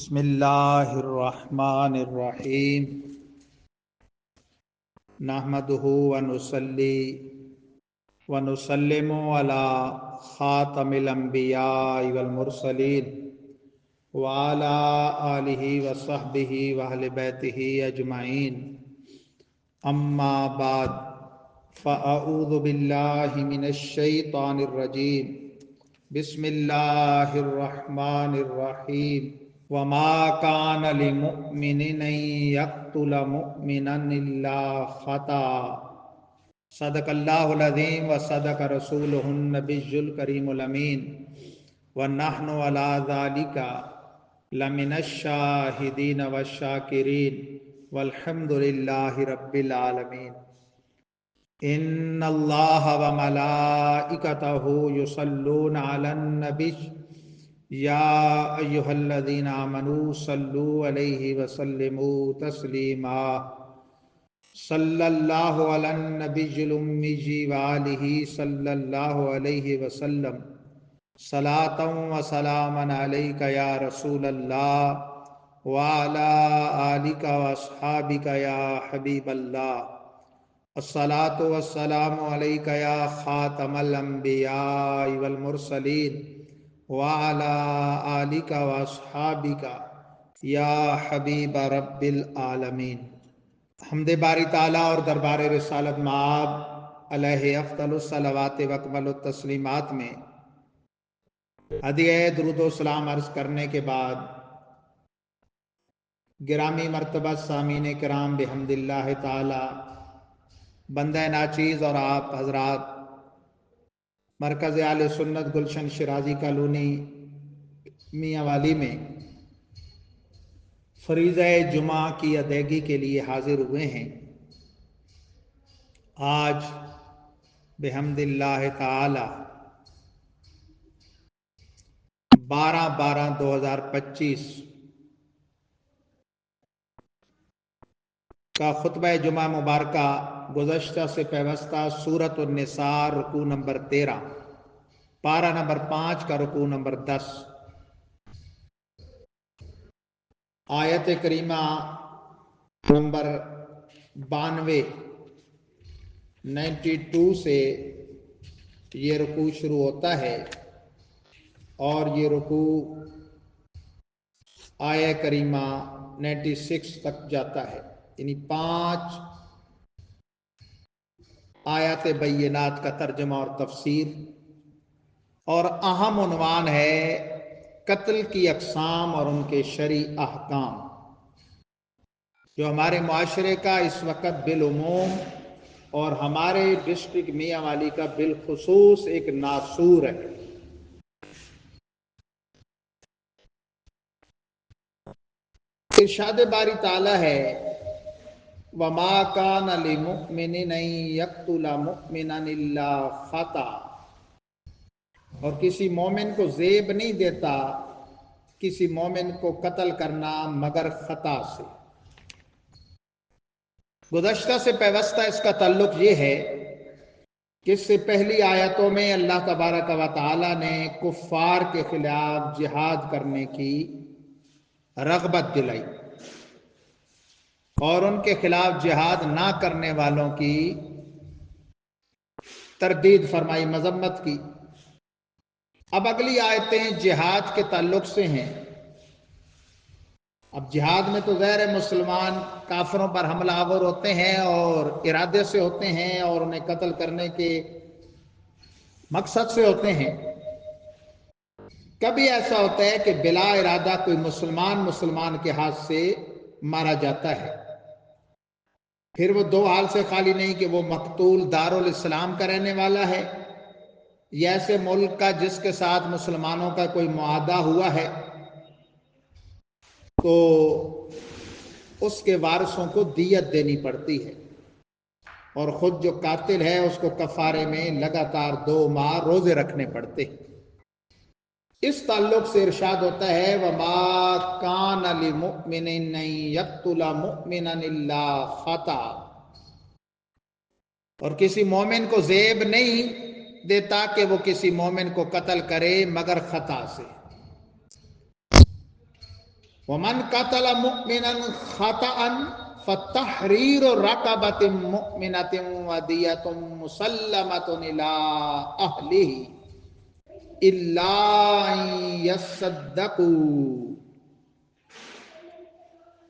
بسم اللہ الرحمن الرحیم نحمدہ ونصلی ونسلم علی خاتم الانبیاء والمرسلین وعلی آلہ وصحبہ واہل بیتہ اجمعین اما بعد فاعوذ باللہ من الشیطان الرجیم بسم اللہ الرحمن الرحیم وما كان لمؤمن أن يقتل مؤمنا إلا خطأ صدق الله العظيم وصدق رسوله النبي الكريم الأمين ونحن على ذلك لمن الشاهدين والشاكرين والحمد لله رب العالمين إن الله وملائكته يصلون على النبي یا ایہا الذین آمنوا صلوا علیہ وسلموا تسلیما صلی اللہ علی النبی الامی وآلہ صلی اللہ علیہ وسلم صلاۃ و سلاما علیک یا رسول اللہ وعلی آلک و اصحابک یا حبیب اللہ الصلاۃ والسلام علیک یا خاتم الانبیاء والمرسلین وَعَلَىٰ آلِكَ وَأَصْحَابِكَ یا حبیب رب العالمین۔ حمد باری تعالیٰ اور دربار رسالت مآب علیہ افضل الصلوات و اکمل التسلیمات میں ہدیہ درود و سلام عرض کرنے کے بعد گرامی مرتبہ سامعین کرام بحمد اللہ تعالیٰ بندہ ناچیز اور آپ حضرات مرکز اہل سنت گلشن شرازی کالونی میاں والی میں فریضہ جمعہ کی ادائیگی کے لیے حاضر ہوئے ہیں۔ آج بحمد اللہ تعالی 12/12/2025 کا خطبہ جمعہ مبارکہ گزشتہ سے پیوستہ سورۃ النساء رکوع نمبر 13 پارہ نمبر 5 کا رکوع نمبر 10 آیت کریمہ نمبر 92 سے یہ رکوع شروع ہوتا ہے اور یہ رکوع آیت کریمہ 96 تک جاتا ہے، یعنی 5 آیات بینات کا ترجمہ اور تفسیر، اور اہم عنوان ہے قتل کی اقسام اور ان کے شرعی احکام، جو ہمارے معاشرے کا اس وقت بالعموم اور ہمارے ڈسٹرکٹ میاں والی کا بالخصوص ایک ناسور ہے۔ ارشاد باری تعالیٰ ہے وَمَا كَانَ لِمُؤْمِنٍ أَن يَقْتُلَ مُؤْمِنًا إِلَّا خَطَأً، اور کسی مومن کو زیب نہیں دیتا کسی مومن کو قتل کرنا مگر خطا سے۔ گزشتہ سے پیوستہ اس کا تعلق یہ ہے کہ اس سے پہلی آیتوں میں اللہ تبارک و تعالی نے کفار کے خلاف جہاد کرنے کی رغبت دلائی اور ان کے خلاف جہاد نہ کرنے والوں کی تردید فرمائی، مذمت کی۔ اب اگلی آیتیں جہاد کے تعلق سے ہیں۔ اب جہاد میں تو ظاہر مسلمان کافروں پر حملہ آور ہوتے ہیں اور ارادے سے ہوتے ہیں اور انہیں قتل کرنے کے مقصد سے ہوتے ہیں۔ کبھی ایسا ہوتا ہے کہ بلا ارادہ کوئی مسلمان کے ہاتھ سے مارا جاتا ہے، پھر وہ دو حال سے خالی نہیں کہ وہ مقتول دارالاسلام کا رہنے والا ہے یا ایسے ملک کا جس کے ساتھ مسلمانوں کا کوئی معاہدہ ہوا ہے، تو اس کے وارثوں کو دیت دینی پڑتی ہے، اور خود جو قاتل ہے اس کو کفارے میں لگاتار 2 ماہ روزے رکھنے پڑتے ہیں۔ اس تعلق سے ارشاد ہوتا ہے وَمَا كَانَ لِمُؤْمِنٍ أَن يَقْتُلَ مُؤْمِنًا إِلَّا خَطَأً، اور کسی مومن کو زیب نہیں دیتا کہ وہ کسی مومن کو قتل کرے مگر خطا سے۔ ومن قتل مؤمنا خطأ فتحرير رقبة مؤمنة ودية مسلمة إلى أهله إلا أن يصدقوا،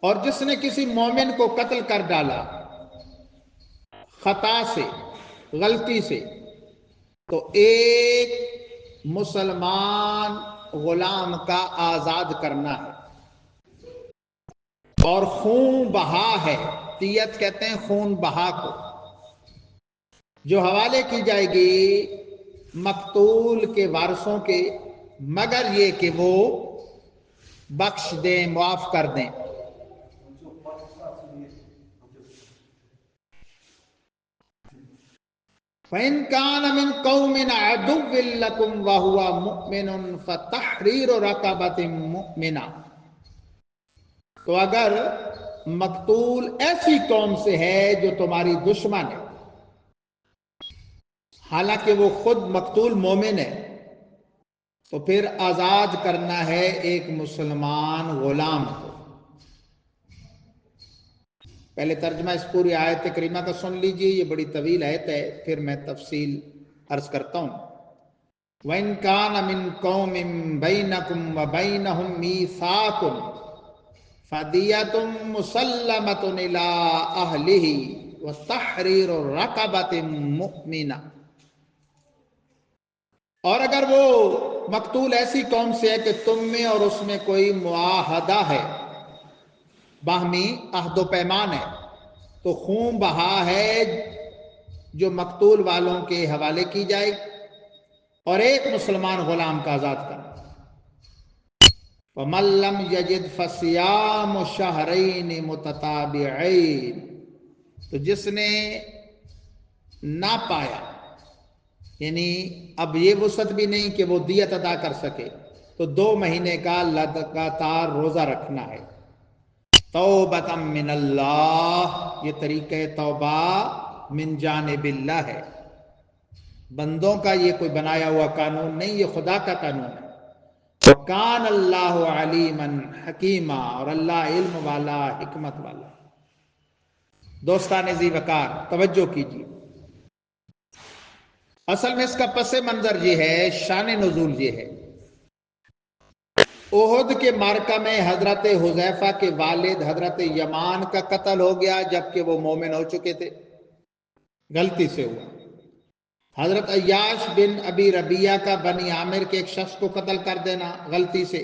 اور جس نے کسی مومن کو قتل کر ڈالا خطا سے، غلطی سے، تو ایک مسلمان غلام کا آزاد کرنا ہے، اور خون بہا ہے، دیت کہتے ہیں خون بہا کو، جو حوالے کی جائے گی مقتول کے وارثوں کے، مگر یہ کہ وہ بخش دیں، معاف کر دیں۔ فَإِن كَانَ مِن قَوْمٍ عَدُوٍّ لَكُمْ وَهُوَ مُؤْمِنٌ فَتَحْرِيرُ رَقَبَةٍ مُؤْمِنَةٍ، تو اگر مقتول ایسی قوم سے ہے جو تمہاری دشمن ہے، حالانکہ وہ خود مقتول مومن ہے، تو پھر آزاد کرنا ہے ایک مسلمان غلام کو۔ پہلے ترجمہ اس پوری آیت کریمہ کا سن لیجئے، یہ بڑی طویل آیت ہے، پھر میں تفصیل عرض کرتا ہوں۔ وَإِن كَانَ مِن قَوْمٍ بَيْنَكُمْ وَبَيْنَهُم مِّيثَاقٌ فَدِيَةٌ مُّسَلَّمَةٌ إِلَىٰ أَهْلِهِ وَتَحْرِيرُ رَقَبَةٍ مُؤْمِنَةٍ، اور اگر وہ مقتول ایسی قوم سے ہے کہ تم میں اور اس میں کوئی معاہدہ ہے، باہمی عہد و پیمان ہے، تو خون بہا ہے جو مقتول والوں کے حوالے کی جائے، اور ایک مسلمان غلام کا آزاد کرنا۔ وَمَن لَّمْ يَجِدْ فَصِيَامُ شَهْرَيْنِ مُتَتَابِعَيْنِ، تو جس نے نہ پایا، یعنی اب یہ وسعت بھی نہیں کہ وہ دیت ادا کر سکے، تو 2 مہینے کا لگاتار روزہ رکھنا ہے۔ توبۃ من اللہ، یہ طریقہ توبہ من جانب اللہ ہے، بندوں کا یہ کوئی بنایا ہوا قانون نہیں، یہ خدا کا قانون ہے۔ وَكَانَ اللَّهُ عَلِيمًا حَكِيمًا، اور اللہ علم والا، حکمت والا۔ دوستان ذی وقار توجہ کیجیے، اصل میں اس کا پس منظر یہ ہے، شان نزول یہ ہے۔ احد کے معرکہ میں حضرت حذیفہ کے والد حضرت یمان کا قتل ہو گیا، جبکہ وہ مومن ہو چکے تھے، غلطی سے ہوا۔ حضرت عیاش بن ابی ربیعہ کا بنی عامر کے ایک شخص کو قتل کر دینا غلطی سے،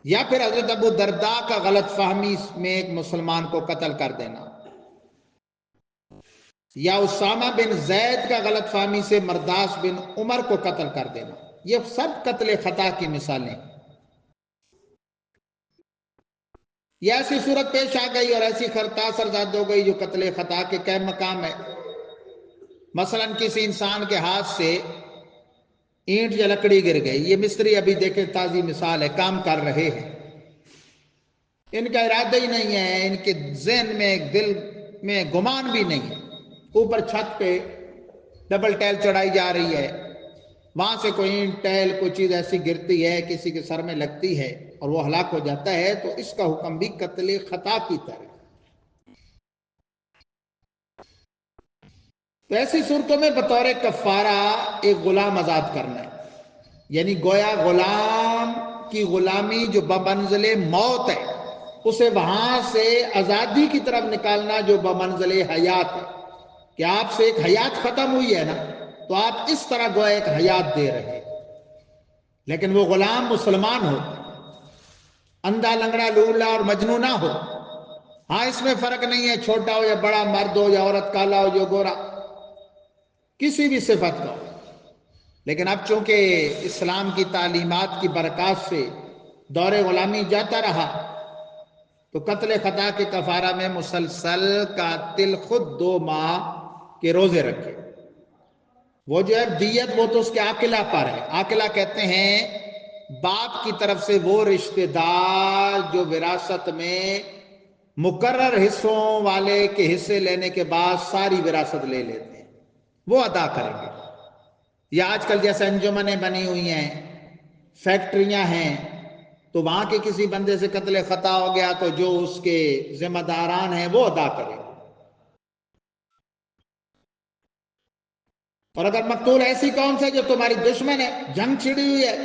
یا پھر حضرت ابو درداء کا غلط فہمی میں ایک مسلمان کو قتل کر دینا، یا اسامہ بن زید کا غلط فہمی سے مرداس بن عمر کو قتل کر دینا، یہ سب قتل خطا کی مثالیں۔ یہ ایسی صورت پیش آ گئی اور ایسی خرطاس ارزاد ہو گئی جو قتل خطا کے قائم مقام ہے۔ مثلا کسی انسان کے ہاتھ سے اینٹ یا لکڑی گر گئی، یہ مستری ابھی دیکھے تازی مثال ہے، کام کر رہے ہیں، ان کا ارادہ ہی نہیں ہے، ان کے ذہن میں دل میں گمان بھی نہیں ہے، اوپر چھت پہ ڈبل ٹائل چڑھائی جا رہی ہے، وہاں سے کوئی اینٹ ٹائل کوئی چیز ایسی گرتی ہے، کسی کے سر میں لگتی ہے اور وہ ہلاک ہو جاتا ہے، تو اس کا حکم بھی قتل خطا کی طرح۔ تو ایسی صورتوں میں بطور کفارہ ایک غلام آزاد کرنا ہے، یعنی گویا غلام کی غلامی جو بمنزل موت ہے، اسے وہاں سے آزادی کی طرف نکالنا جو بمنزل حیات ہے، کہ آپ سے ایک حیات ختم ہوئی ہے نا، تو آپ اس طرح گویا ایک حیات دے رہے، لیکن وہ غلام مسلمان ہو، اندھا لنگڑا لولا اور مجنون نہ ہو۔ ہاں اس میں فرق نہیں ہے چھوٹا ہو یا بڑا، مرد ہو یا عورت، کالا ہو یا گورا، کسی بھی صفت کا ہو، لیکن اب چونکہ اسلام کی تعلیمات کی برکات سے دور غلامی جاتا رہا، تو قتل خطا کے کفارہ میں مسلسل قاتل خود 2 ماہ کے روزے رکھے۔ وہ جو ہے دیت وہ تو اس کے عاقلہ پر ہے، عاقلہ کہتے ہیں باپ کی طرف سے وہ رشتہ دار جو وراثت میں مقرر حصوں والے کے حصے لینے کے بعد ساری وراثت لے لیتے ہیں، وہ ادا کریں گے۔ یا آج کل جیسے انجمنیں بنی ہوئی ہیں، فیکٹریاں ہیں، تو تو وہاں کے کسی بندے سے قتل خطا ہو گیا تو جو اس کے ذمہ داران ہیں وہ ادا کرے. اور اگر مقتول ایسی قوم سے جو تمہاری دشمن ہے, جنگ چھڑی ہوئی ہے,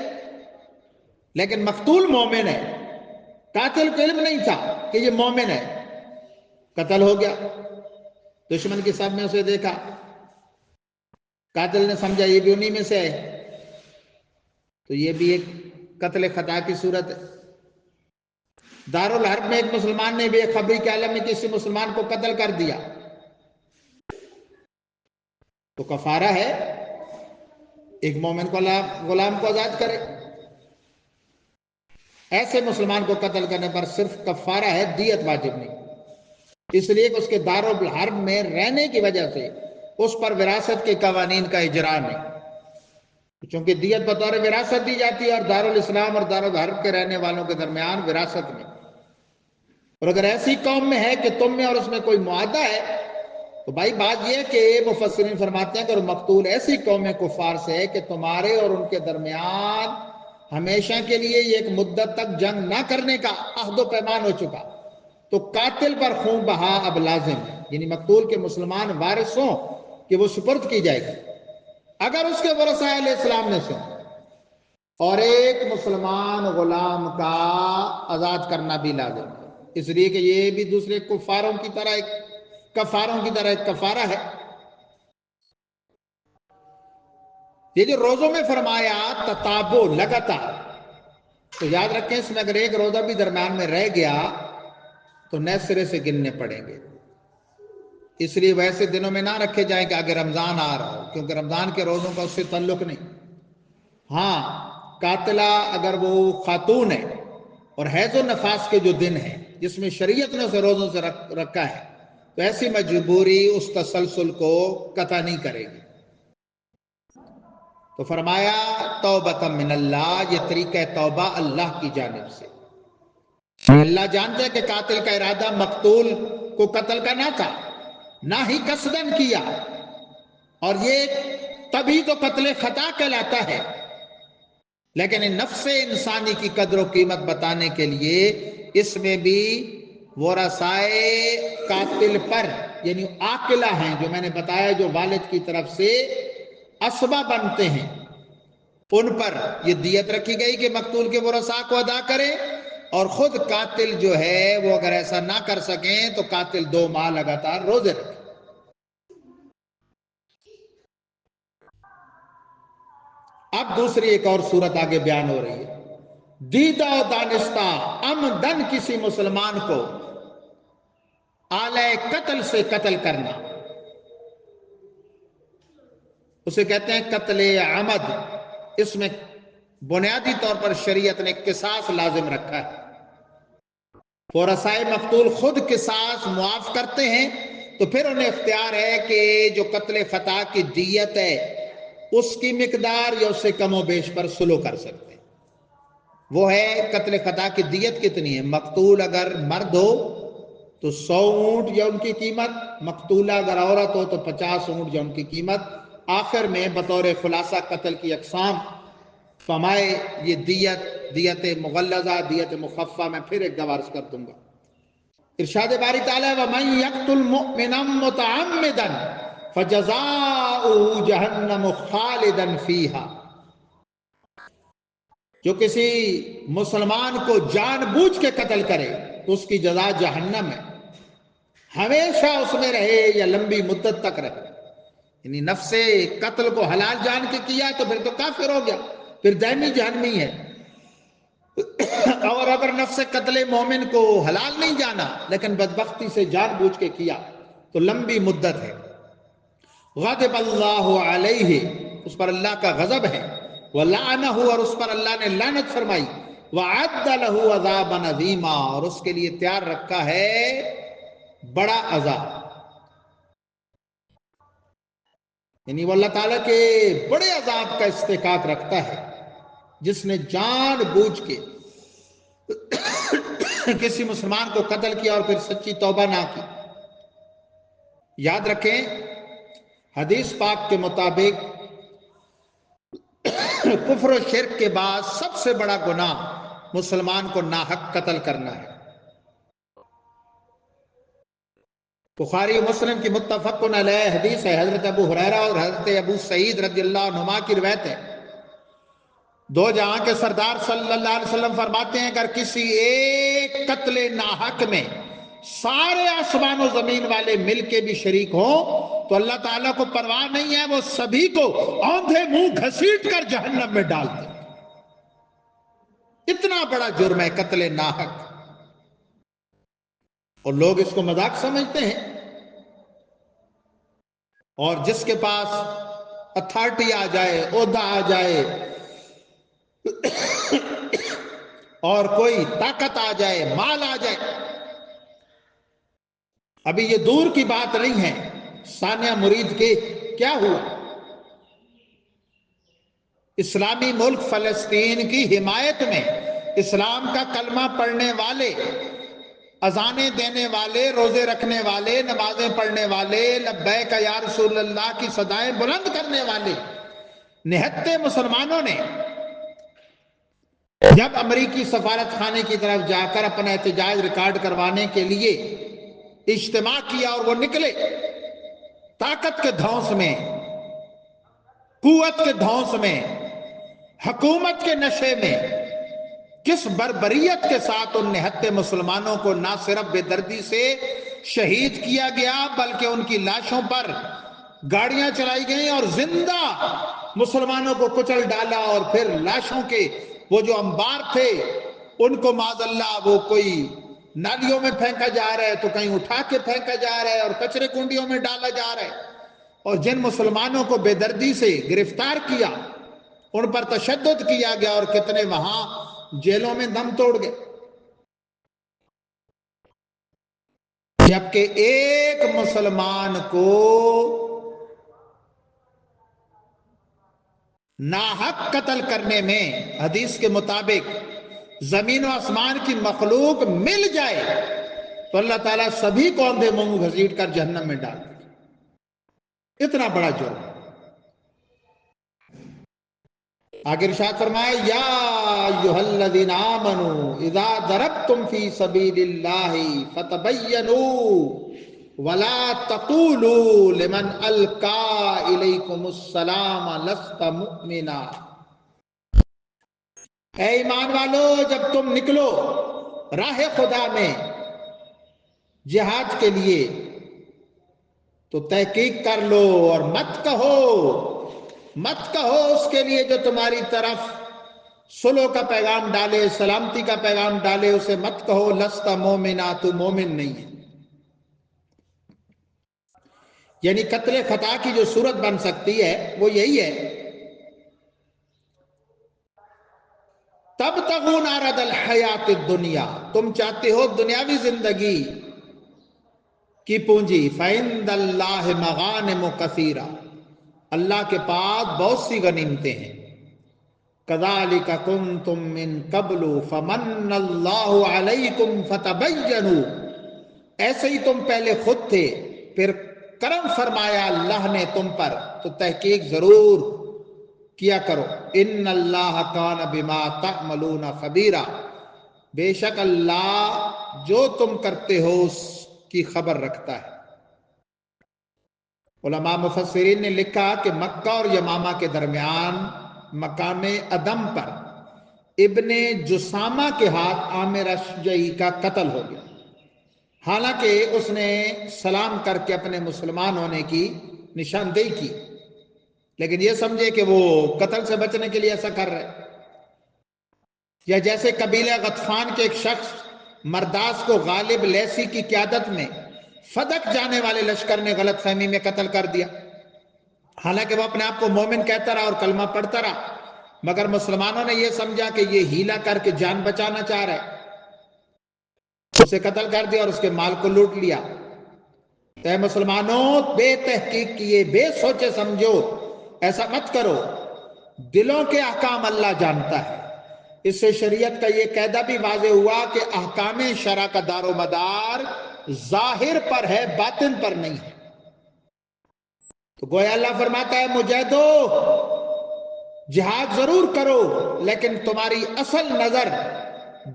لیکن مقتول مومن ہے, قاتل کو علم نہیں تھا کہ یہ مومن ہے, قتل ہو گیا, دشمن کی صف میں اسے دیکھا, قاتل نے سمجھا یہ بھی انہی میں سے ہے, تو یہ بھی ایک قتل خطا کی صورت ہے. دارالحرب میں ایک مسلمان نے بھی ایک خبری کے عالم میں کسی مسلمان کو قتل کر دیا, تو کفارہ ہے ایک مومن کو غلام کو آزاد کرے. ایسے مسلمان کو قتل کرنے پر صرف کفارہ ہے, دیت واجب نہیں, اس لیے کہ اس کے دارالحرب میں رہنے کی وجہ سے اس پر وراثت کے قوانین کا اجرا نہیں, چونکہ دیت بطور وراثت دی جاتی ہے اور دارالاسلام اور دارالحرب کے رہنے والوں کے درمیان وراثت میں. اور اگر ایسی قوم میں ہے کہ تم میں اور اس میں کوئی معاہدہ ہے, تو بھائی بات یہ ہے کہ مفسرین فرماتے ہیں کہ مقتول ایسی قوم کفار سے ہے کہ تمہارے اور ان کے درمیان ہمیشہ کے لیے ایک مدت تک جنگ نہ کرنے کا عہد و پیمان ہو چکا, تو قاتل پر خون بہا اب لازم ہے, یعنی مقتول کے مسلمان وارث ہوں کہ وہ سپرد کی جائے گی اگر اس کے ورثاء علیہ السلام میں سے, اور ایک مسلمان غلام کا آزاد کرنا بھی لازم ہے, اس لیے کہ یہ بھی دوسرے کفاروں کی طرح ایک کفارہ ہے. یہ جو روزوں میں فرمایا تتابع لگاتار, تو یاد رکھیں اس میں اگر ایک روزہ بھی درمیان میں رہ گیا تو نئے سرے سے گننے پڑیں گے. اس لیے ویسے دنوں میں نہ رکھے جائیں کہ آگے رمضان آ رہا ہو, کیونکہ رمضان کے روزوں کا اس سے تعلق نہیں. ہاں قاتلہ اگر وہ خاتون ہے اور حیض و نفاس کے جو دن ہیں جس میں شریعت نے اسے روزوں سے رکھا ہے, تو ایسی مجبوری اس تسلسل کو قطع نہیں کرے گی. تو فرمایا توبۃ من اللہ, یہ طریقہ توبہ اللہ کی جانب سے. اللہ جانتے ہیں کہ قاتل کا ارادہ مقتول کو قتل کا نہ تھا, نہ ہی قصدن کیا, اور یہ تبھی تو قتل خطا کہلاتا ہے. لیکن نفس انسانی کی قدر و قیمت بتانے کے لیے اس میں بھی ورثائے قاتل پر, یعنی عاقلہ ہیں جو میں نے بتایا جو والد کی طرف سے اسبہ بنتے ہیں, ان پر یہ دیت رکھی گئی کہ مقتول کے ورثاء کو ادا کرے, اور خود قاتل جو ہے وہ اگر ایسا نہ کر سکیں تو قاتل 2 ماہ لگاتار روزے رکھے. اب دوسری ایک اور صورت آگے بیان ہو رہی ہے, دیدہ و دانستہ عمدن کسی مسلمان کو آلہ قتل سے قتل کرنا, اسے کہتے ہیں قتل عمد. اس میں بنیادی طور پر شریعت نے قصاص لازم رکھا ہے. ورثائے مقتول خود قصاص معاف کرتے ہیں, تو پھر انہیں اختیار ہے کہ جو قتل خطا کی دیت ہے اس کی مقدار یا اس سے کم و بیش پر سلو کر سکتے ہیں. وہ ہے قتل خطا کی دیت کتنی ہے, مقتول اگر مرد ہو تو 100 اونٹ یا ان کی قیمت, مقتولہ اگر عورت ہو تو 50 اونٹ یا ان کی قیمت. آخر میں بطور خلاصہ قتل کی اقسام فرمائے یہ دیت مغلظہ, دیت مخففہ, میں پھر ایک دفعہ عرض کر دوں گا. ارشاد باری تعالیٰ وَمَن يَقْتُلْ مُؤْمِنًا مُتَعَمِّدًا فَجَزَاؤُهُ جَهَنَّمُ خَالِدًا فِيهَا, جو کسی مسلمان کو جان بوجھ کے قتل کرے تو اس کی جزا جہنم ہے, ہمیشہ اس میں رہے یا لمبی مدت تک رہے. یعنی نفس قتل کو حلال جان کے کیا تو پھر تو کافر ہو گیا, پھر دائمی جہنمی ہے. اور اگر نفس قتل مومن کو حلال نہیں جانا لیکن بدبختی سے جان بوجھ کے کیا تو لمبی مدت ہے. غضب اللہ علیہ, اس پر اللہ کا غضب ہے, وَلَعْنَهُ, اور اس پر اللہ نے لعنت فرمائی, وَعَدَّ لَهُ عَذَابًا عَظِيمًا, اور اس کے لیے تیار رکھا ہے بڑا عذاب. یعنی وہ اللہ تعالیٰ کے بڑے عذاب کا استحقاق رکھتا ہے جس نے جان بوجھ کے کسی مسلمان کو قتل کیا اور پھر سچی توبہ نہ کی. یاد رکھیں حدیث پاک کے مطابق کفر و شرک کے بعد سب سے بڑا گناہ مسلمان کو ناحق قتل کرنا ہے۔ بخاری مسلم کی متفق علیہ حدیث ہے، حضرت ابو ہریرہ اور حضرت ابو سعید رضی اللہ عنہما کی روایت ہے۔ دو جہاں کے سردار صلی اللہ علیہ وسلم فرماتے ہیں اگر کسی ایک قتل ناحق میں سارے آسمان و زمین والے مل کے بھی شریک ہوں تو اللہ تعالیٰ کو پرواہ نہیں ہے، وہ سبھی کو اوندھے منہ گھسیٹ کر جہنم میں ڈال دے۔ اتنا بڑا جرم ہے قتل ناحق، اور لوگ اس کو مذاق سمجھتے ہیں، اور جس کے پاس اتھارٹی آ جائے، عہدہ آ جائے اور کوئی طاقت آ جائے، مال آ جائے۔ ابھی یہ دور کی بات نہیں ہے، ثانیہ مرید کے کیا ہوا؟ اسلامی ملک فلسطین کی حمایت میں اسلام کا کلمہ پڑھنے والے، اذانیں دینے والے، روزے رکھنے والے، نمازیں پڑھنے والے، لبیک یا رسول اللہ کی صدائیں بلند کرنے والے نہتے مسلمانوں نے جب امریکی سفارت خانے کی طرف جا کر اپنا احتجاج ریکارڈ کروانے کے لیے اجتماع کیا اور وہ نکلے، طاقت کے دھونس میں، قوت کے دھونس میں، حکومت کے نشے میں، کس بربریت کے ساتھ ان نہتے مسلمانوں کو نہ صرف بے دردی سے شہید کیا گیا بلکہ ان کی لاشوں پر گاڑیاں چلائی گئیں اور زندہ مسلمانوں کو کچل ڈالا، اور پھر لاشوں کے وہ جو انبار تھے ان کو معاذ اللہ وہ کوئی نالیوں میں پھینکا جا رہا ہے تو کہیں اٹھا کے پھینکا جا رہا ہے اور کچرے کنڈیوں میں ڈالا جا رہا ہے، اور جن مسلمانوں کو بے دردی سے گرفتار کیا ان پر تشدد کیا گیا اور کتنے وہاں جیلوں میں دم توڑ گئے، جبکہ ایک مسلمان کو ناحق قتل کرنے میں حدیث کے مطابق زمین و آسمان کی مخلوق مل جائے تو اللہ تعالیٰ سبھی کو اندھے منہ گھسیٹ کر جہنم میں ڈال دے۔ اتنا بڑا جرم۔ آگے ارشاد فرمائے یا ایھا الذین آمنوا اذا ضربتم فی سبیل اللہ فتبینوا ولا تقولوا لمن القا الیکم السلام لست مؤمنا۔ اے ایمان والو جب تم نکلو راہ خدا میں جہاد کے لیے تو تحقیق کر لو اور مت کہو اس کے لیے جو تمہاری طرف صلح کا پیغام ڈالے، سلامتی کا پیغام ڈالے، اسے مت کہو لست مومنا، تو مومن نہیں ہے۔ یعنی قتل خطا کی جو صورت بن سکتی ہے وہ یہی ہے، تبتغون عرض الحیات الدنیا، تم چاہتے ہو دنیاوی زندگی کی پونجی، فعند اللہ مغانم کثیرہ، اللہ کے پاس بہت سی غنیمتیں ہیں، کذالک کنتم من قبل فمن اللہ علیکم فتبینوا، ایسے ہی تم پہلے خود تھے پھر کرم فرمایا اللہ نے تم پر تو تحقیق ضرور کیا کرو، ان اللہ کان بما تعملون خبیرا، بے شک اللہ جو تم کرتے ہو اس کی خبر رکھتا ہے۔ علماء مفسرین نے لکھا کہ مکہ اور یمامہ کے درمیان مقام عدم پر ابن جسامہ کے ہاتھ عامر اشجعی کا قتل ہو گیا، حالانکہ اس نے سلام کر کے اپنے مسلمان ہونے کی نشاندہی کی، لیکن یہ سمجھے کہ وہ قتل سے بچنے کے لیے ایسا کر رہے۔ یا جیسے قبیلہ غطفان کے ایک شخص مرداس کو غالب لیسی کی قیادت میں فدق جانے والے لشکر نے غلط فہمی میں قتل کر دیا، حالانکہ وہ اپنے آپ کو مومن کہتا رہا اور کلمہ پڑھتا رہا، مگر مسلمانوں نے یہ سمجھا کہ یہ ہیلا کر کے جان بچانا چاہ رہا ہے، اسے قتل کر دیا اور اس کے مال کو لوٹ لیا۔ اے مسلمانوں بے تحقیق کیے، بے سوچے سمجھو ایسا مت کرو، دلوں کے احکام اللہ جانتا ہے۔ اس سے شریعت کا یہ قاعدہ بھی واضح ہوا کہ احکام شرع کا دار و مدار ظاہر پر ہے، باطن پر نہیں ہے۔ تو گویا اللہ فرماتا ہے مجاہدو جہاد ضرور کرو لیکن تمہاری اصل نظر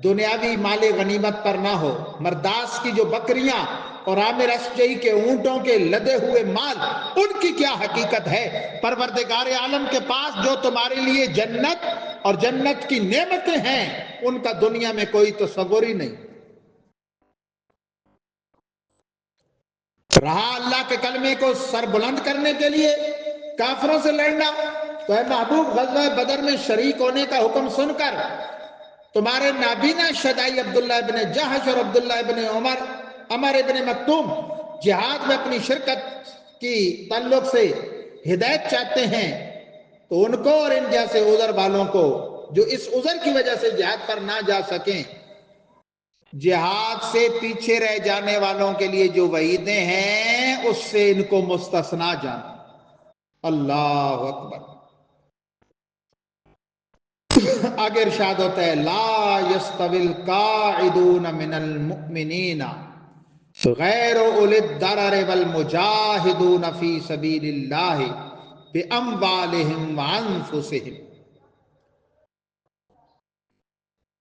دنیاوی مال غنیمت پر نہ ہو، مرداس کی جو بکریاں اور عامر اشجعی کے اونٹوں کے لدے ہوئے مال، ان کی کیا حقیقت ہے؟ پروردگار عالم کے پاس جو تمہارے لیے جنت اور جنت کی نعمتیں ہیں ان کا دنیا میں کوئی تصور ہی نہیں۔ رہا اللہ کے کلمے کو سر بلند کرنے کے لیے کافروں سے لڑنا، تو اے محبوب غزوہ بدر میں شریک ہونے کا حکم سن کر تمہارے نابینا شدائی عبداللہ ابن جہش اور عبداللہ ابن عمر ابن مکتوم جہاد میں اپنی شرکت کی تعلق سے ہدایت چاہتے ہیں، تو ان کو اور ان جیسے عذر والوں کو جو اس عذر کی وجہ سے جہاد پر نہ جا سکیں، جہاد سے پیچھے رہ جانے والوں کے لیے جو وعیدیں ہیں اس سے ان کو مستثنا جانا۔ اللہ اکبر۔ آگے ارشاد ہوتا ہے لا یستوی القاعدون من المؤمنین غیر اولی الضرر والمجاہدون فی سبیل اللہ باموالہم وانفسہم،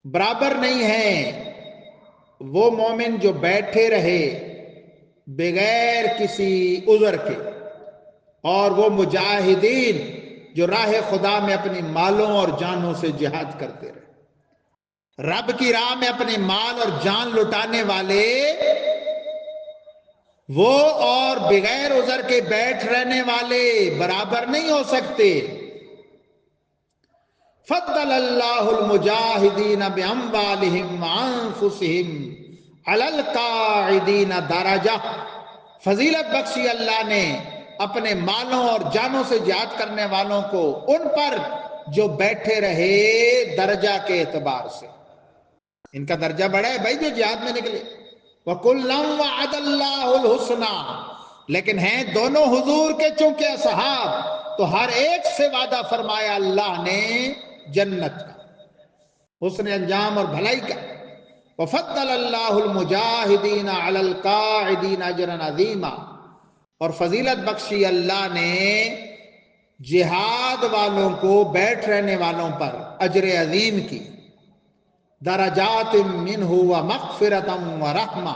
برابر نہیں ہیں وہ مومن جو بیٹھے رہے بغیر کسی عذر کے، اور وہ مجاہدین جو راہ خدا میں اپنی مالوں اور جانوں سے جہاد کرتے رہے۔ رب کی راہ میں اپنے مال اور جان لٹانے والے وہ اور بغیر عذر کے بیٹھ رہنے والے برابر نہیں ہو سکتے۔ فضل اللہ المجاہدین باموالہم وانفسہم علی القاعدین درجہ، فضیلت بخشی اللہ نے اپنے مالوں اور جانوں سے جہاد کرنے والوں کو ان پر جو بیٹھے رہے درجہ کے اعتبار سے۔ ان کا درجہ بڑا ہے بھائی جو جہاد میں نکلے۔ وَكُلًّا وَعَدَ اللَّهُ الْحُسْنَى، لیکن ہیں دونوں حضور کے چونکہ اصحاب، تو ہر ایک سے وعدہ فرمایا اللہ نے جنت کا، حسن انجام اور بھلائی کا۔ وَفَضَّلَ اللَّهُ الْمُجَاهِدِينَ عَلَى الْقَاعِدِينَ أَجْرًا عَظِيمًا، اور فضیلت بخشی اللہ نے جہاد والوں کو بیٹھ رہنے والوں پر اجر عظیم کی۔ درجات منہ ومغفرۃ ورحمہ،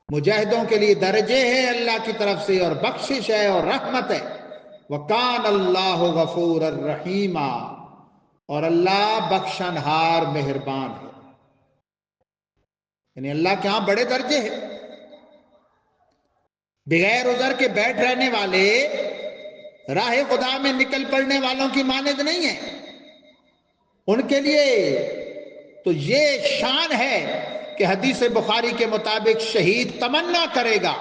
مجاہدوں کے لیے درجے ہیں اللہ کی طرف سے اور بخشش ہے اور رحمت ہے۔ وکان اللہ غفور الرحیم، اور اللہ بخشنہار مہربان ہے۔ یعنی اللہ کے ہاں بڑے درجے ہیں۔ بغیر عذر کے بیٹھ رہنے والے راہ خدا میں نکل پڑنے والوں کی مانند نہیں ہیں، ان کے لیے تو یہ شان ہے کہ حدیث بخاری کے مطابق شہید تمنا کرے گا،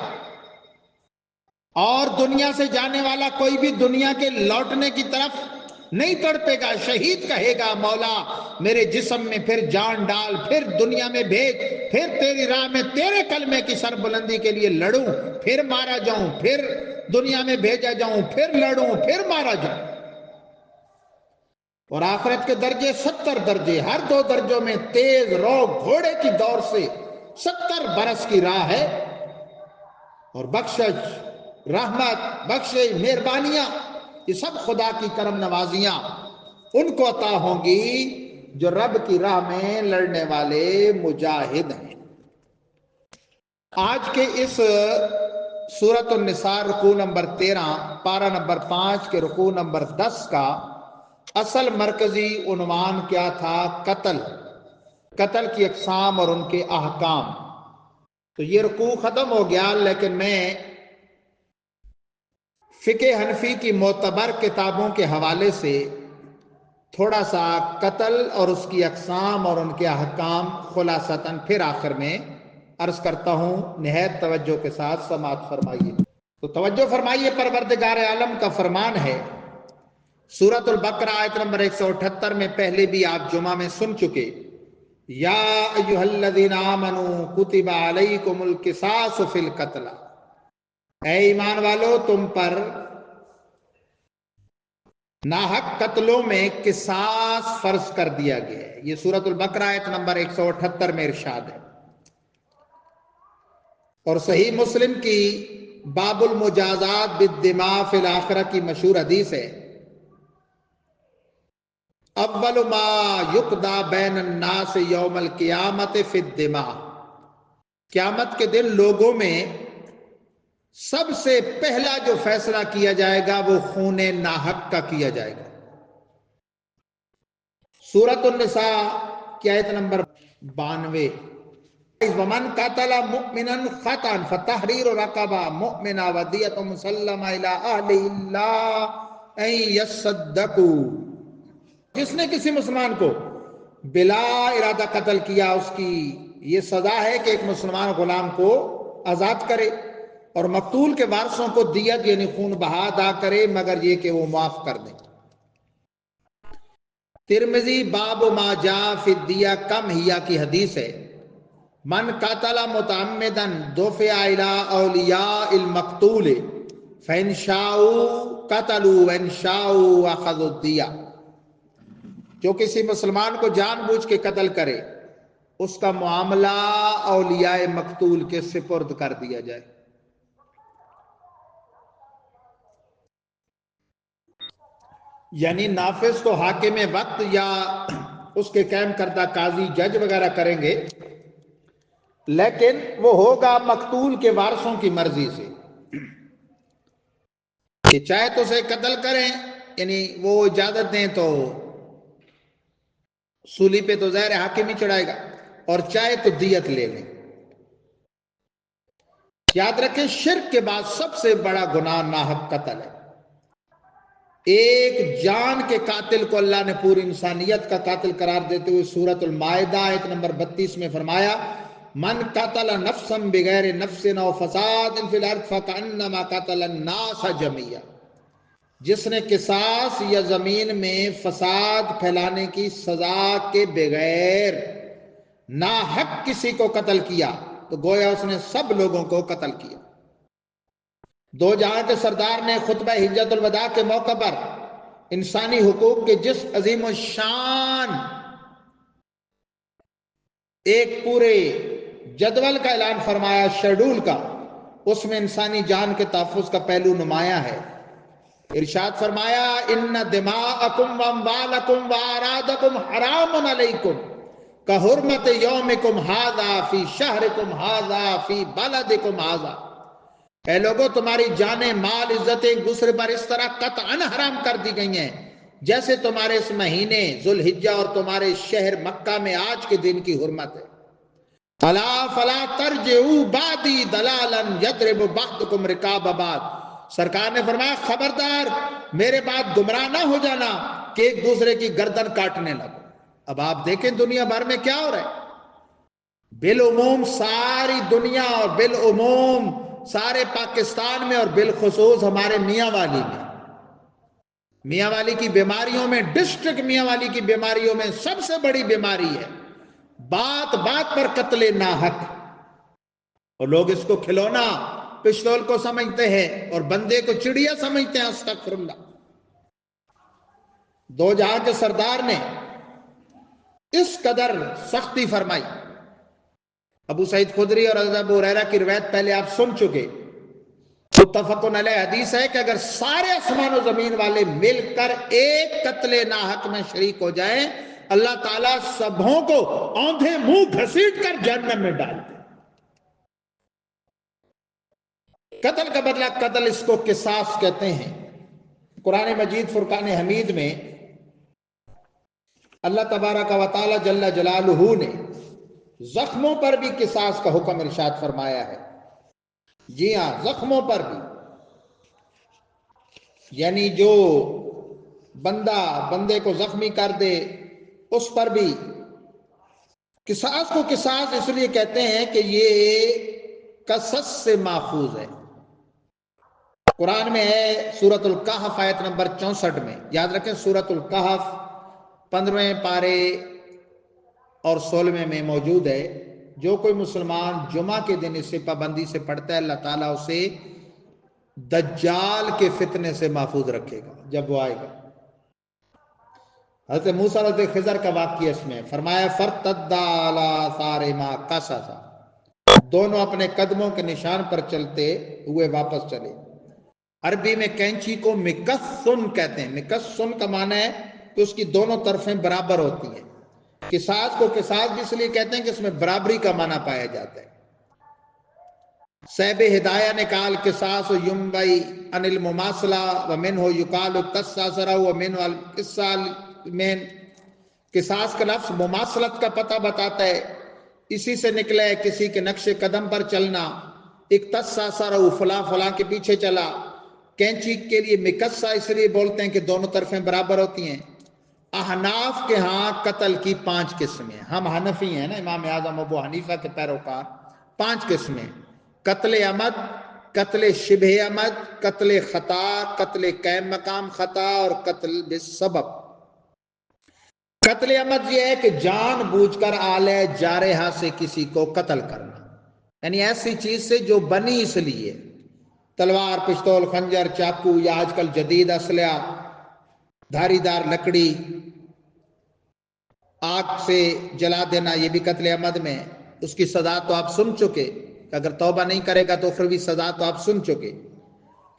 اور دنیا سے جانے والا کوئی بھی دنیا کے لوٹنے کی طرف نہیں تڑپے گا۔ شہید کہے گا مولا میرے جسم میں پھر جان ڈال، پھر دنیا میں بھیج، پھر تیری راہ میں تیرے کلمے کی سربلندی کے لیے لڑوں، پھر مارا جاؤں، پھر دنیا میں بھیجا جاؤں، پھر لڑوں، پھر مارا جاؤں۔ اور آخرت کے درجے 70 درجے، ہر 2 درجوں میں تیز رو گھوڑے کی دور سے 70 برس کی راہ ہے، اور بخشش، رحمت، بخشش، مہربانیاں، یہ سب خدا کی کرم نوازیاں ان کو عطا ہوں گی جو رب کی راہ میں لڑنے والے مجاہد ہیں۔ آج کے اس سورۃ النساء رکوع نمبر 13 پارہ نمبر 5 کے رکوع نمبر 10 کا اصل مرکزی عنوان کیا تھا؟ قتل کی اقسام اور ان کے احکام۔ تو یہ رکوع ختم ہو گیا، لیکن میں فقہ حنفی کی معتبر کتابوں کے حوالے سے تھوڑا سا قتل اور اس کی اقسام اور ان کے احکام خلاصتاً پھر آخر میں عرض کرتا ہوں، نہایت توجہ کے ساتھ سماعت فرمائیے۔ تو توجہ فرمائیے، پروردگار عالم کا فرمان ہے، سورۃ البقرہ آیت نمبر 178 میں پہلے بھی آپ جمعہ میں سن چکے، یا ایھا الذین آمنوا کتب علیکم القصاص فی القتلی، اے ایمان والو تم پر ناحق قتلوں میں قصاص فرض کر دیا گیا ہے۔ یہ سورۃ البقرہ آیت نمبر 178 میں ارشاد ہے، اور صحیح مسلم کی باب المجازات بالدماء فی الآخرہ کی مشہور حدیث ہے، اول ما یقضی بین الناس یوم القیامت فی الدماء، قیامت کے دن لوگوں میں سب سے پہلا جو فیصلہ کیا جائے گا وہ خون ناحق کا کیا جائے گا۔ سورۃ النساء کی آیت نمبر 92، ومن قتل مؤمنا خطأ فتحریر رقبہ مؤمنہ ودیۃ مسلمہ الی اہلہ الا ان یصدقوا، جس نے کسی مسلمان کو بلا ارادہ قتل کیا اس کی یہ سزا ہے کہ ایک مسلمان غلام کو آزاد کرے اور مقتول کے وارثوں کو دیت یعنی خون بہا ادا کرے مگر یہ کہ وہ معاف کر دیں۔ ترمذی باب ما جاء فی الدیہ کم ہیا کی حدیث ہے، من قتل متعمدا دفع الی اولیاء المقتول فان شاءوا قتلوا وان شاءوا اخذوا الدیہ، جو کسی مسلمان کو جان بوجھ کے قتل کرے اس کا معاملہ اولیاء مقتول کے سپرد کر دیا جائے۔ یعنی نافذ تو حاکم وقت یا اس کے قائم کردہ قاضی جج وغیرہ کریں گے، لیکن وہ ہوگا مقتول کے وارثوں کی مرضی سے کہ چاہے تو اسے قتل کریں، یعنی وہ اجازت دیں تو سولی پہ تو ظاہر حاکم ہی چڑھائے گا، اور چاہے تو دیت لے لیں۔ یاد رکھیں شرک کے بعد سب سے بڑا گناہ ناحق قتل ہے۔ ایک جان کے قاتل کو اللہ نے پوری انسانیت کا قاتل قرار دیتے ہوئے سورۃ المائدہ آیت نمبر 32 میں فرمایا، من قتل نفسا بغیر نفس او فساد فی الارض فکأنما قتل الناس جميعا، جس نے قصاص یا زمین میں فساد پھیلانے کی سزا کے بغیر ناحق کسی کو قتل کیا تو گویا اس نے سب لوگوں کو قتل کیا۔ دو جہاں کے سردار نے خطبہ حجت الوداع کے موقع پر انسانی حقوق کے جس عظیم الشان ایک پورے جدول کا اعلان فرمایا، شیڈول کا، اس میں انسانی جان کے تحفظ کا پہلو نمایاں ہے۔ ارشاد فرمایا، ان دماءکم واموالکم واعراضکم حرام علیکم کحرمت یومکم ھذا فی شہرکم ھذا فی بلدکم ھذا، اے لوگوں تمہاری جانیں، مال، عزتیں ایک دوسرے پر اس طرح قطعاً حرام کر دی گئی ہیں جیسے تمہارے اس مہینے ذوالحجہ اور تمہارے شہر مکہ میں آج کے دن کی حرمت ہے۔ الا فلا ترجعوا بعدی ضلالا یضرب بعضکم رقاب بعض، سرکار نے فرمایا خبردار میرے بعد گمراہ نہ ہو جانا کہ ایک دوسرے کی گردن کاٹنے لگو۔ اب آپ دیکھیں دنیا بھر میں کیا ہو رہا ہے، بالعموم ساری دنیا اور بالعموم سارے پاکستان میں اور بالخصوص ہمارے میاں والی میں، میاں والی کی بیماریوں میں، ڈسٹرکٹ میاں والی کی بیماریوں میں سب سے بڑی بیماری ہے بات بات پر قتل ناحق، اور لوگ اس کو کھلونا پستول کو سمجھتے ہیں اور بندے کو چڑیا سمجھتے ہیں۔ استغفر اللہ۔ دو جہاں کے سردار نے اس قدر سختی فرمائی۔ ابو سعید خدری اور حضرت ابو ہریرہ کی روایت پہلے آپ سن چکے، متفق علیہ حدیث ہے کہ اگر سارے آسمان و زمین والے مل کر ایک قتل ناحق میں شریک ہو جائیں، اللہ تعالیٰ سبوں کو اوندھے منہ گھسیٹ کر جہنم میں ڈال دے۔ قتل کا بدلہ قتل، اس کو قصاص کہتے ہیں۔ قرآن مجید فرقان حمید میں اللہ تبارک و تعالی جل جلالہ نے زخموں پر بھی قصاص کا حکم ارشاد فرمایا ہے۔ جی ہاں، زخموں پر بھی، یعنی جو بندے کو زخمی کر دے اس پر بھی قصاص کو قصاص اس لیے کہتے ہیں کہ یہ قصص سے ماخوذ ہے۔ قرآن میں ہے سورۃ الکہف آیت نمبر 64 میں، یاد رکھیں سورۃ الکہف 15ویں پارے اور 16ویں میں موجود ہے۔ جو کوئی مسلمان جمعہ کے دن اسے پابندی سے پڑھتا ہے اللہ تعالیٰ اسے دجال کے فتنے سے محفوظ رکھے گا جب وہ آئے گا۔ حضرت موسیٰ اور حضرت خضر کا واقعہ اس میں فرمایا، فَارْتَدَّا عَلَىٰ آثَارِهِمَا قَصَصًا، دونوں اپنے قدموں کے نشان پر چلتے ہوئے واپس چلے۔ عربی میں کینچی کو مکسن کہتے ہیں۔ مکسن کا معنی ہے کہ اس کی دونوں طرفیں برابر ہوتی ہیں۔ قصاص کو قصاص بھی اس لیے کہتے ہیں کہ اس میں برابری کا معنی پایا جاتا ہے۔ صاحب ہدایہ نے کہا القصاص ینبعی عن المماثلہ ومنہ یقال التساسرہ ومنہ القصال۔ قصاص کا لفظ مماثلت کا پتہ بتاتا ہے، اسی سے نکلا ہے کسی کے نقش قدم پر چلنا۔ اقتصاصرہ فلاں فلاں کے پیچھے چلا۔ کینچی کے لیے مکسا اس لیے بولتے ہیں کہ دونوں طرفیں برابر ہوتی ہیں۔ احناف کے ہاں قتل کی 5 قسمیں، ہم حنفی ہیں نا، امام اعظم ابو حنیفہ کے پیروکار۔ 5 قسمیں: قتل عمد، قتل شبہ عمد، قتل خطا، قتل قیم مقام خطا اور قتل بالسبب۔ قتل عمد یہ ہے کہ جان بوجھ کر آلہ جارحہ سے کسی کو قتل کرنا، یعنی ایسی چیز سے جو بنی اس لیے، تلوار، پستول، خنجر، چاقو یا آج کل جدید اسلحہ، دھاری دار لکڑی، آگ سے جلا دینا، یہ بھی قتل عمد میں ہے۔ اس کی سزا تو آپ سن چکے، اگر توبہ نہیں کرے گا تو اخروی سزا تو آپ سن چکے،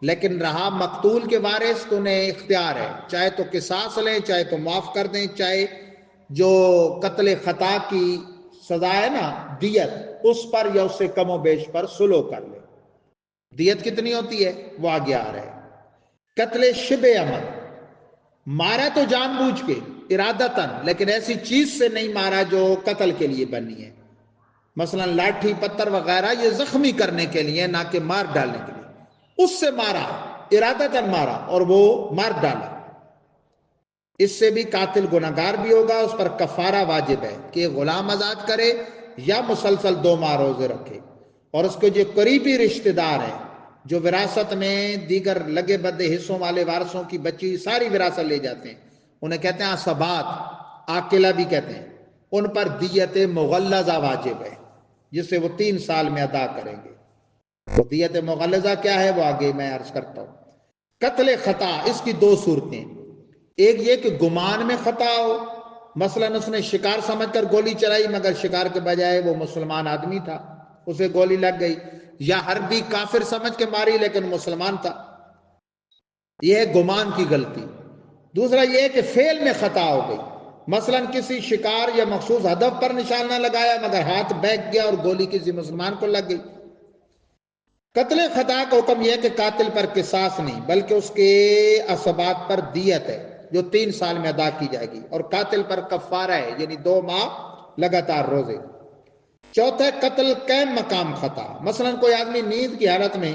لیکن رہا مقتول کے وارث تو انہیں اختیار ہے، چاہے تو قصاص لیں، چاہے تو معاف کر دیں، چاہے جو قتل خطا کی سزا ہے نا دیت، اس پر یا اس سے کم و بیش پر سلو کر لیں۔ دیت کتنی ہوتی ہے وہ آگے آ رہا ہے۔ قتل شبہ عمد، مارا تو جان بوجھ کے ارادتاً، لیکن ایسی چیز سے نہیں مارا جو قتل کے لیے بنی ہے، مثلا لاٹھی پتھر وغیرہ، یہ زخمی کرنے کے لیے نہ کہ مار ڈالنے کے لیے، اس سے مارا، ارادتاً مارا اور وہ مار ڈالا، اس سے بھی قاتل گناہگار بھی ہوگا، اس پر کفارہ واجب ہے کہ غلام آزاد کرے یا مسلسل 2 ماہ روزے رکھے، اور اس کے جو قریبی رشتہ دار ہیں جو وراثت میں دیگر لگے بدے حصوں والے وارثوں کی بچی ساری وراثت لے جاتے ہیں، انہیں کہتے ہیں عصبات، عاقلہ بھی کہتے ہیں، ان پر دیت مغلظہ واجب ہے جسے وہ 3 سال میں ادا کریں گے۔ تو دیت مغلظہ کیا ہے وہ آگے میں عرض کرتا ہوں۔ قتل خطا، اس کی 2 صورتیں، ایک یہ کہ گمان میں خطا ہو، مثلا اس نے شکار سمجھ کر گولی چلائی مگر شکار کے بجائے وہ مسلمان آدمی تھا، اسے گولی لگ گئی، یا حربی کافر سمجھ کے ماری لیکن مسلمان تھا، یہ ہے گمان کی غلطی۔ دوسرا یہ ہے کہ فعل میں خطا ہو گئی، مثلا کسی شکار یا مخصوص ہدف پر نشان نہ لگایا مگر ہاتھ بہک گیا اور گولی کسی مسلمان کو لگ گئی۔ قتل خطا کا حکم یہ ہے کہ قاتل پر قصاص نہیں بلکہ اس کے اسباب پر دیت ہے جو 3 سال میں ادا کی جائے گی، اور قاتل پر کفارہ ہے یعنی 2 ماہ لگاتار روزے۔ چوتھا ہے قتل قیم مقام خطا، مثلا کوئی آدمی نیند کی حالت میں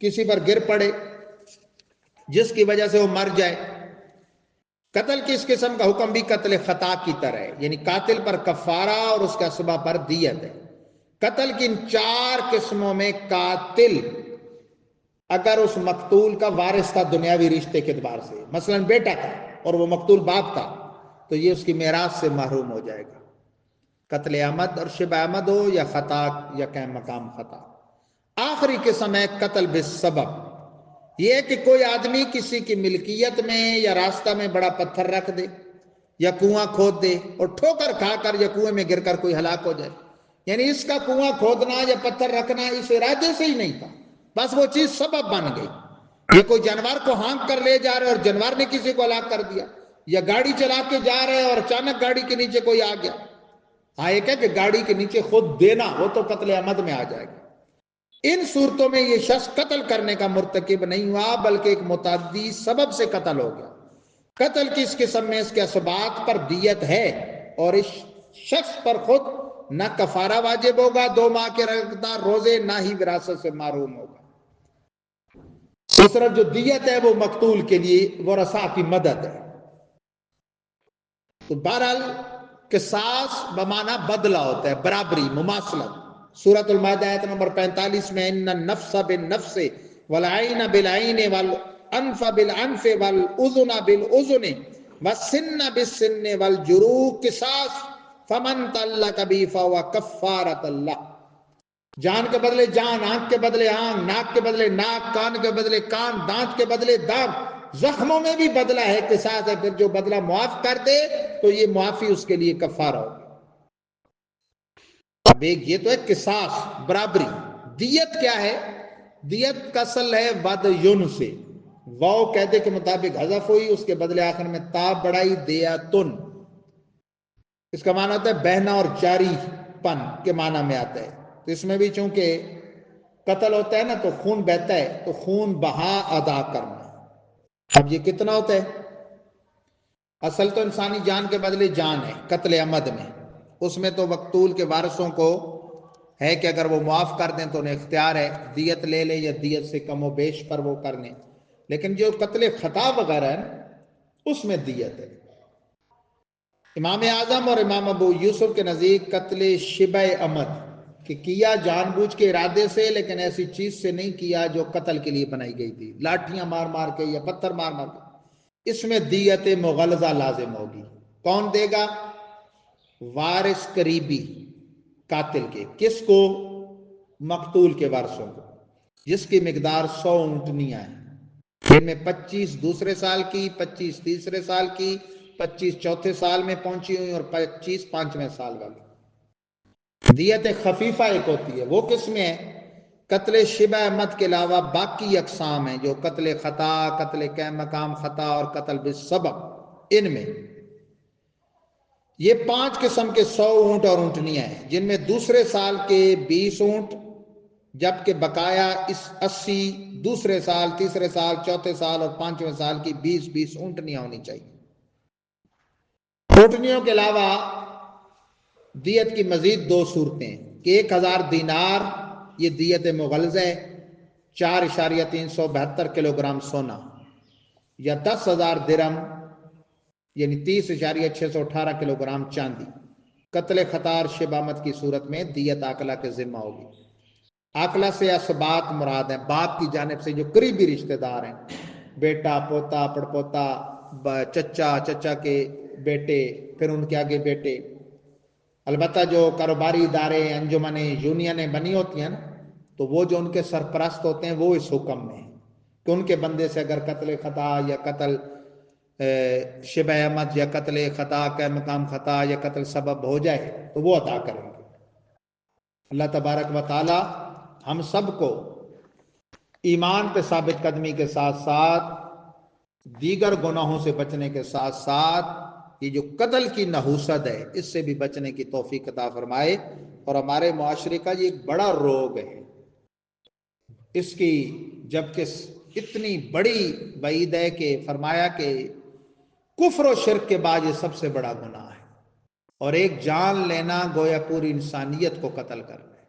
کسی پر گر پڑے جس کی وجہ سے وہ مر جائے، قتل کی اس قسم کا حکم بھی قتل خطا کی طرح ہے، یعنی قاتل پر کفارہ اور اس کے اسباب پر دیت ہے۔ قتل کی ان 4 قسموں میں قاتل اگر اس مقتول کا وارث تھا دنیاوی رشتے کے اعتبار سے، مثلا بیٹا تھا اور وہ مقتول باپ تھا، تو یہ اس کی میراث سے محروم ہو جائے گا، قتل عمد اور شبہ عمد ہو یا خطا یا قیم مقام خطا۔ آخری قسم ہے قتل بالسبب، یہ ہے کہ کوئی آدمی کسی کی ملکیت میں یا راستہ میں بڑا پتھر رکھ دے یا کنواں کھود دے اور ٹھوکر کھا کر یا کنویں میں گر کر کوئی ہلاک ہو جائے، یعنی اس کا کنواں کھودنا یا پتھر رکھنا اس ارادے سے ہی نہیں تھا، بس وہ چیز سبب بن گئی۔ یہ کوئی جانور کو ہانک کر لے جا رہے اور جانور نے کسی کو ہلاک کر دیا، یا گاڑی چلا کے جا رہے اور اچانک گاڑی کے نیچے کوئی آ گیا، ہاں ایک ہے کہ گاڑی کے نیچے خود دینا، وہ تو قتل عمد میں آ جائے گا۔ ان صورتوں میں یہ شخص قتل کرنے کا مرتکب نہیں ہوا بلکہ ایک متعدی سبب سے قتل ہو گیا۔ قتل کی اس قسم میں اس کے اسباب پر دیت ہے اور اس شخص پر خود نہ کفارہ واجب ہوگا 2 ماہ کے لگاتار روزے، نہ ہی وراثت سے محروم ہوگا۔ اس طرف جو دیت ہے وہ مقتول کے لیے ورثاء کی مدد ہے۔ تو بہرحال قصاص بمعنی بدلہ ہوتا ہے، برابری، مماثلت۔ سورۃ المائدہ آیت نمبر 45 میں ان النفس بالنفس والعین بالعین والانف بالانف والاذن بالاذن والسن بالسن والجروح قصاص فمن تعلق به فهو کفارۃ اللہ۔ جان کے بدلے جان، آنکھ کے بدلے آنکھ، ناک کے بدلے ناک، کان کے بدلے کان، دانت کے بدلے دانت، زخموں میں بھی بدلہ ہے، قصاص ہے، پھر جو بدلہ معاف کر دے تو یہ معافی اس کے لیے کفارہ ہوگی۔ اب ایک یہ تو ہے قصاص، برابری۔ دیت کیا ہے؟ دیت کا اصل ہے ود یون سے، واو قاعدے کے مطابق حذف ہوئی، اس کے بدلے آخر میں تا بڑھائی دیاتن، اس کا معنی ہوتا ہے بہنا اور جاری پن کے معنی میں آتا ہے۔ تو اس میں بھی چونکہ قتل ہوتا ہے نا تو خون بہتا ہے، تو خون بہا ادا کرنا۔ اب یہ کتنا ہوتا ہے؟ اصل تو انسانی جان کے بدلے جان ہے قتل عمد میں، اس میں تو مقتول کے وارثوں کو ہے کہ اگر وہ معاف کر دیں تو انہیں اختیار ہے دیت لے لے یا دیت سے کم و بیش پر وہ کر لیں، لیکن جو قتل خطا وغیرہ ہے اس میں دیت ہے۔ امام اعظم اور امام ابو یوسف کے نزدیک قتل شبہ عمد کہ کیا جان بوجھ کے ارادے سے لیکن ایسی چیز سے نہیں کیا جو قتل کے لیے بنائی گئی تھی، لاٹھیاں مار مار کے یا پتھر مار مار کے، اس میں دیت مغلظہ لازم ہوگی۔ کون دے گا؟ وارث قریبی قاتل کے۔ کس کو؟ مقتول کے وارثوں کو، جس کی مقدار 100 اونٹنیاں ہیں، جن میں 25 دوسرے سال کی، 25 تیسرے سال کی، 25 چوتھے سال میں پہنچی ہوئی اور 25 پانچویں سال والی۔ دیت خفیفہ ایک ہوتی ہے، وہ کس میں ہے؟ قتل شبہ عمد کے علاوہ باقی اقسام ہیں جو قتل خطا، قتل مقام خطا اور قتل بالسبب، ان میں یہ 5 قسم کے 100 اونٹ اور اونٹنیاں ہیں، جن میں دوسرے سال کے 20 اونٹ، جبکہ بقایا اس 80 دوسرے سال، تیسرے سال، چوتھے سال اور پانچویں سال کی 20 اونٹنیاں ہونی چاہیے۔ اونٹنیوں کے علاوہ دیت کی مزید 2 صورتیں کہ 1000 دینار یہ دیت مغلظہ ہے، 4.372 کلو گرام سونا، یا 10,000 درم یعنی 30.618 کلو گرام چاندی۔ قتل خطا اور شبہ عمد کی صورت میں دیت عاقلہ کے ذمہ ہوگی۔ عاقلہ سے اسباط مراد ہیں، باپ کی جانب سے جو قریبی رشتہ دار ہیں، بیٹا، پوتا، پڑپوتا، چچا، چچا کے بیٹے، پھر ان کے آگے بیٹے۔ البتہ جو کاروباری ادارے، انجمنیں، یونینیں بنی ہوتی ہیں نا، تو وہ جو ان کے سرپرست ہوتے ہیں وہ اس حکم میں ہیں کہ ان کے بندے سے اگر قتل خطا یا قتل شبہ عمد یا قتل خطا کا مقام خطا یا قتل سبب ہو جائے تو وہ ادا کریں گے۔ اللہ تبارک و تعالی ہم سب کو ایمان پہ ثابت قدمی کے ساتھ ساتھ دیگر گناہوں سے بچنے کے ساتھ ساتھ یہ جو قتل کی نحوست ہے اس سے بھی بچنے کی توفیق عطا فرمائے۔ اور ہمارے معاشرے کا یہ ایک بڑا روگ ہے، اس کی جبکہ اتنی بڑی وعید ہے کہ فرمایا کہ کفر و شرک کے بعد یہ سب سے بڑا گناہ ہے، اور ایک جان لینا گویا پوری انسانیت کو قتل کرنا ہے۔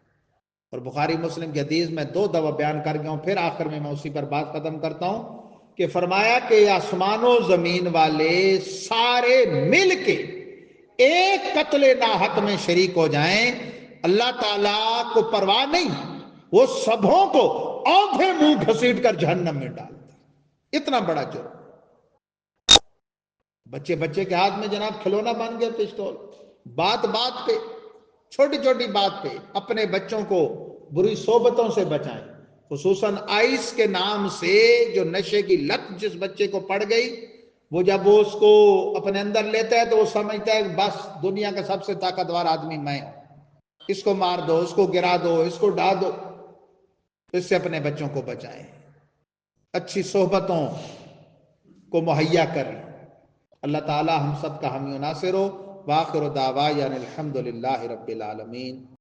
اور بخاری مسلم کی حدیث میں 2 دفعہ بیان کر گیا ہوں، پھر آخر میں اسی پر بات ختم کرتا ہوں کہ فرمایا کہ آسمان و زمین والے سارے مل کے ایک قتل ناحق میں شریک ہو جائیں، اللہ تعالیٰ کو پرواہ نہیں، وہ سبوں کو آنکھیں منہ گھسیٹ کر جہنم میں ڈال دے۔ اتنا بڑا جرم۔ بچے کے ہاتھ میں جناب کھلونا بن گیا پستول، بات بات پہ، چھوٹی چھوٹی بات پہ اپنے بچوں کو بری صحبتوں سے بچائیں، خصوصاً آئس کے نام سے جو نشے کی لت جس بچے کو پڑ گئی، وہ جب وہ اس کو اپنے اندر لیتا ہے تو وہ سمجھتا ہے بس دنیا کا سب سے طاقتور آدمی میں ہوں، اس کو مار دو، اس کو گرا دو، اس کو ڈھا دو۔ اس سے اپنے بچوں کو بچائیں، اچھی صحبتوں کو مہیا کریں۔ اللہ تعالی ہم سب کا حامی و ناصر ہو۔ وآخر دعوانا الحمدللہ رب العالمین۔